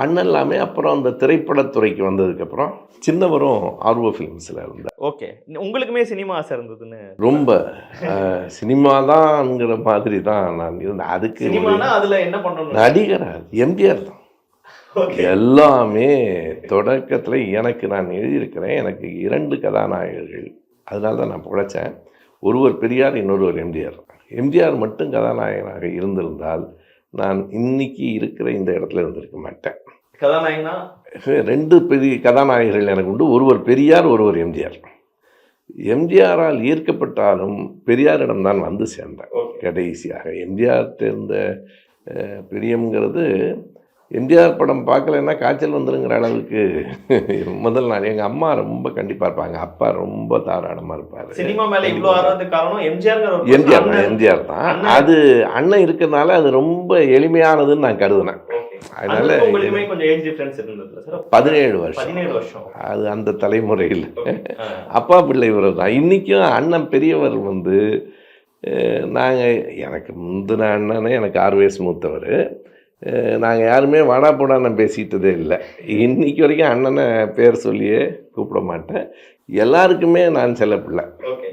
அண்ணன் எல்லாமே அப்புறம் அந்த திரைப்படத்துறைக்கு வந்ததுக்கப்புறம் சின்னவரும் ஆர்வோ ஃபிலிம்ஸில் இருந்தார். ஓகே. உங்களுக்குமே சினிமா ஆசை இருந்ததுன்னு. ரொம்ப சினிமா தான்ங்கிற மாதிரி தான் நான் இருந்தேன். அதுக்கு சினிமானா அதுல என்ன பண்ணணும்? நடிகர் எம்ஜிஆர் தான். ஓகே. எல்லாமே தொடக்கத்தில் எனக்கு நான் எழுதியிருக்கிறேன். எனக்கு 2 கதாநாயகர்கள். அதனால தான் நான் பிழைச்சேன். ஒருவர் பெரியார், இன்னொருவர் எம்ஜிஆர். எம்ஜிஆர் மட்டும் கதாநாயகனாக இருந்திருந்தால் நான் இன்னைக்கு இருக்கிற இந்த இடத்துல இருந்திருக்க மாட்டேன். கதாநாயகனா 2 பெரிய கதாநாயகர்கள் எனக்கு உண்டு. ஒருவர் பெரியார், ஒருவர் எம்ஜிஆர். எம்ஜிஆரால் ஈர்க்கப்பட்டாலும் பெரியாரிடம் தான் வந்து சேர்ந்தேன் கடைசியாக. எம்ஜிஆர்கிட்ட இருந்த பிரியம்ங்கிறது, எம்ஜிஆர் படம் பார்க்கலன்னா காய்ச்சல் வந்துருங்கிற அளவுக்கு முதல் நாள் எங்கள் அம்மா ரொம்ப கண்டிப்பாக இருப்பாங்க. அப்பா ரொம்ப தாராளமாக இருப்பார். சினிமா மேலே இவ்வளோ ஆர்வத்துக்கு காரணம் எம்ஜிஆர் தான். அது அண்ணன் இருக்கிறதுனால அது ரொம்ப எளிமையானதுன்னு நான் கருதுனேன். அதனால 17 வருஷம். அது அந்த தலைமுறையில் அப்பா பிள்ளை உறவு தான். இன்றைக்கும் அண்ணன் பெரியவர் வந்து நாங்கள், எனக்கு முந்தின அண்ணனே எனக்கு 6 வயசு மூத்தவர். நாங்கள் யாருமே வாடா போடான்னு பேசிக்கிட்டதே இல்லை. இன்றைக்கி வரைக்கும் அண்ணனை பேர் சொல்லியே கூப்பிட மாட்டேன். எல்லாருக்குமே நான் செல்ல பிள்ளை.